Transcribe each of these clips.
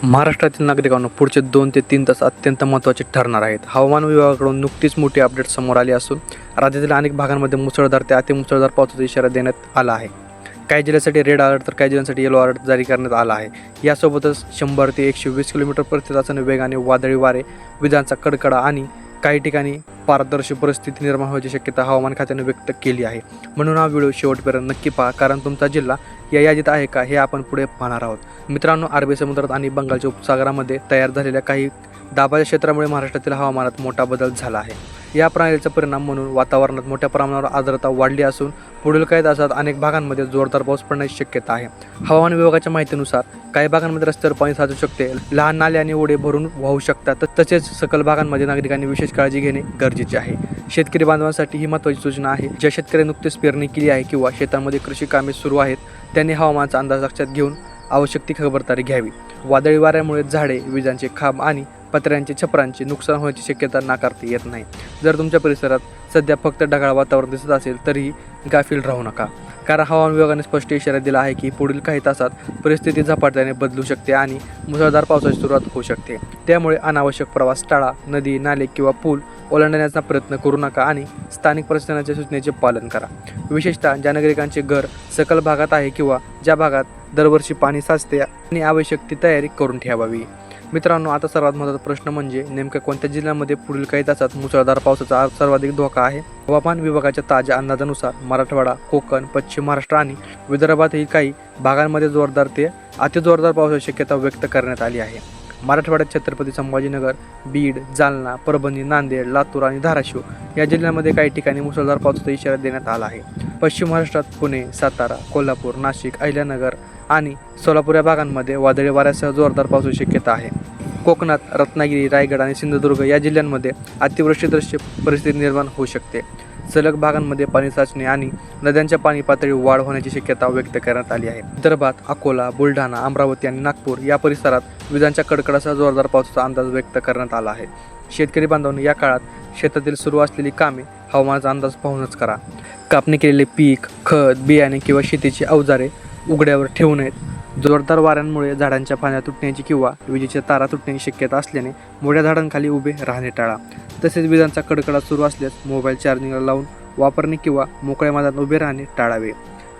महाराष्ट्रातील नागरिकांना पुढचे 2 ते 3 तास अत्यंत महत्त्वाचे ठरणार आहेत. हवामान विभागाकडून नुकतीच मोठी अपडेट समोर आली असून राज्यातील अनेक भागांमध्ये मुसळधार ते अतिमुसळधार पावसाचा इशारा देण्यात आला आहे. काही जिल्ह्यांसाठी रेड अलर्ट तर काही जिल्ह्यांसाठी येलो अलर्ट जारी करण्यात आला आहे. यासोबतच 100 ते 120 किलोमीटर प्रति तासाने वेगाने वादळी वारे, विजांचा कडकडा आणि काही ठिकाणी पारदर्शी परिस्थिती निर्माण होण्याची शक्यता हवामान खात्याने व्यक्त केली आहे. म्हणून हा व्हिडिओ शेवटपर्यंत नक्की पहा, कारण तुमचा जिल्हा या यादीत आहे का हे आपण पुढे पाहणार आहोत. मित्रांनो, अरबी समुद्रात आणि बंगालच्या उपसागरामध्ये तयार झालेल्या काही दाबाच्या क्षेत्रामुळे महाराष्ट्रातील हवामानात मोठा बदल झाला आहे. या प्रणालीचा परिणाम म्हणून वातावरणात मोठ्या प्रमाणावर आर्द्रता वाढली असून पुढील काही तासात अनेक भागांमध्ये जोरदार पाऊस पडण्याची शक्यता आहे. हवामान विभागाच्या माहितीनुसार काही भागांमध्ये रस्त्यावर पाणी साचू शकते, लहान नाले आणि ओढे भरून वाहू शकतात. तसेच सकल भागांमध्ये नागरिकांनी विशेष काळजी घेणे गरजेचे आहे. शेतकरी बांधवांसाठी ही महत्त्वाची सूचना आहे. ज्या शेतकऱ्यांनी नुकतेच पेरणी केली आहे किंवा शेतांमध्ये कृषी कामे सुरू आहेत, त्यांनी हवामानाचा अंदाज लक्षात घेऊन आवश्यक ती खबरदारी घ्यावी. वादळी वाऱ्यामुळे झाडे, विजांचे खांब आणि पत्र्यांचे छपरांचे नुकसान होण्याची शक्यता नाकारता येत नाही. जर तुमच्या परिसरात सध्या फक्त ढगाळ वातावरण दिसत असेल तरीही गाफील राहू नका, कारण हवामान विभागाने स्पष्ट इशारा दिला आहे की पुढील काही तासात परिस्थिती झपाट्याने बदलू शकते आणि मुसळधार पावसाची सुरुवात होऊ शकते. त्यामुळे अनावश्यक प्रवास टाळा, नदी, नाले किंवा पूल ओलांडण्याचा प्रयत्न करू नका आणि स्थानिक प्रशासनाच्या सूचनेचे पालन करा. विशेषतः ज्या नागरिकांचे घर सखल भागात आहे किंवा ज्या भागात दरवर्षी पाणी साचते आणि आवश्यक ती तयारी करून ठेवावी. मित्रांनो, आता सर्वात महत्त्वाचा प्रश्न म्हणजे नेमक्या कोणत्या जिल्ह्यामध्ये पुढील काही तासात मुसळधार पावसाचा सर्वाधिक धोका आहे. हवामान विभागाच्या ताज्या अंदाजानुसार मराठवाडा, कोकण, पश्चिम महाराष्ट्र आणि विदर्भातही काही भागांमध्ये जोरदार ते अतिजोरदार पावसाची शक्यता व्यक्त करण्यात आली आहे. मराठवाड्यात छत्रपती संभाजीनगर, बीड, जालना, परभणी, नांदेड, लातूर आणि धाराशिव या जिल्ह्यांमध्ये काही ठिकाणी मुसळधार पावसाचा इशारा देण्यात आला आहे. पश्चिम महाराष्ट्रात पुणे, सातारा, कोल्हापूर, नाशिक, अहिल्यानगर आणि सोलापूर या भागांमध्ये वादळी वाऱ्यासह जोरदार पावसाची शक्यता आहे. कोकणात रत्नागिरी, रायगड आणि सिंधुदुर्ग या जिल्ह्यांमध्ये अतिवृष्टीदृश्य परिस्थिती निर्माण होऊ शकते. सलग भागांमध्ये पाणी साचणे आणि नद्यांच्या पाणी पातळी वाढ होण्याची शक्यता व्यक्त करण्यात आली आहे. विदर्भात अकोला, बुलढाणा, अमरावती आणि नागपूर या परिसरात विजांच्या कडकडासह जोरदार पावसाचा अंदाज व्यक्त करण्यात आला आहे. शेतकरी बांधवांनी या काळात शेतातील सुरू असलेली कामे हवामानाचा अंदाज पाहूनच करा. कापणी केलेले पीक, खत, बियाणे किंवा शेतीची अवजारे उघड्यावर ठेवू नयेत. जोरदार वाऱ्यांमुळे झाडांच्या फांद्या तुटण्याची किंवा विजेच्या तारा तुटण्याची शक्यता असल्याने मोठ्या झाडांखाली उभे राहणे टाळा. तसेच विजांचा कडकडा सुरू असल्यास मोबाईल चार्जिंगला लावून वापरणे किंवा मोकळ्या मैदानात उभे राहणे टाळावे.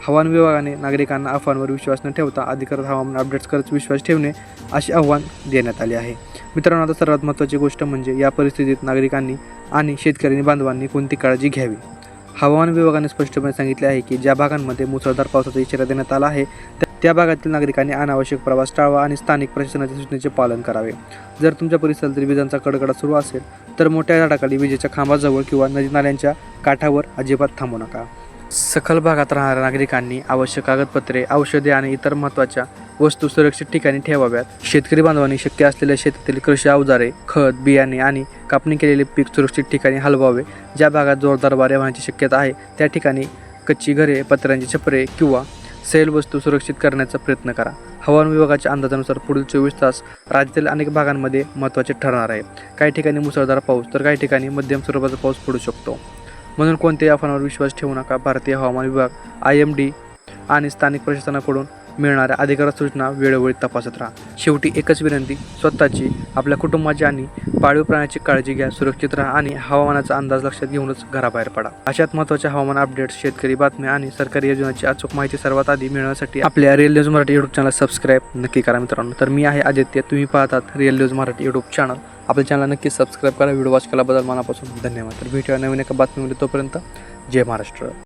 हवामान विभागाने नागरिकांना अफवांवर विश्वास न ठेवता अधिकृत हवामान अपडेट्सकरच विश्वास ठेवणे असे आव्हान देण्यात आले आहे. मित्रांनो, आता सर्वात महत्त्वाची गोष्ट म्हणजे या परिस्थितीत नागरिकांनी आणि शेतकरी बांधवांनी कोणती काळजी घ्यावी. हवामान विभागाने स्पष्टपणे सांगितले आहे की ज्या भागांमध्ये मुसळधार पावसाचा इशारा देण्यात आला आहे त्या भागातील नागरिकांनी अनावश्यक प्रवास टाळावा आणि स्थानिक प्रशासनाच्या सूचनेचे पालन करावे. जर तुमच्या परिसरातील विजांचा कडकडा सुरू असेल तर मोठ्या झाडाखाली, विजेच्या खांबाजवळ किंवा नदी नाल्यांच्या काठावर अजिबात थांबू नका. सखल भागात राहणाऱ्या नागरिकांनी आवश्यक कागदपत्रे, औषधे आणि इतर महत्त्वाच्या वस्तू सुरक्षित ठिकाणी ठेवाव्यात. शेतकरी बांधवांनी शक्य असलेल्या शेतातील कृषी अवजारे, खत, बियाणे आणि कापणी केलेले पीक सुरक्षित ठिकाणी हलवावे. ज्या भागात जोरदार वारे वाहण्याची शक्यता आहे त्या ठिकाणी कच्ची घरे, पत्र्यांची छपरे किंवा सैल वस्तू सुरक्षित करण्याचा प्रयत्न करा. हवामान विभागाच्या अंदाजानुसार पुढील 24 तास राज्यातील अनेक भागांमध्ये महत्त्वाचे ठरणार आहे. काही ठिकाणी मुसळधार पाऊस तर काही ठिकाणी मध्यम स्वरूपाचा पाऊस पडू शकतो. म्हणून कोणत्याही अफवांवर विश्वास ठेवू नका. भारतीय हवामान विभाग, IMD आणि स्थानिक प्रशासनाकडून मिळणाऱ्या अधिकृत सूचना वेळोवेळी तपासत राहा. शेवटी एकच विनंती, स्वतःची, आपल्या कुटुंबाची आणि पाळीव प्राण्याची काळजी घ्या, सुरक्षित राहा आणि हवामानाचा अंदाज लक्षात घेऊनच घराबाहेर पडा. अशात महत्त्वाच्या हवामान अपडेट्स, शेतकरी बातम्या आणि सरकारी योजनांची अचूक माहिती सर्वात आधी मिळवण्यासाठी आपल्या real news Marathi YouTube channel subscribe नक्की करा. मित्रांनो, तर मी आहे आदित्य, तुम्ही पाहतात real news Marathi YouTube channel. आपल्या चॅनलला नक्की सबस्क्राईब करा. व्हिडिओ वॉच केल्याबद्दल मनापासून धन्यवाद. तर भेटूया नवीन एका बातमीमध्ये. तोपर्यंत जय महाराष्ट्र.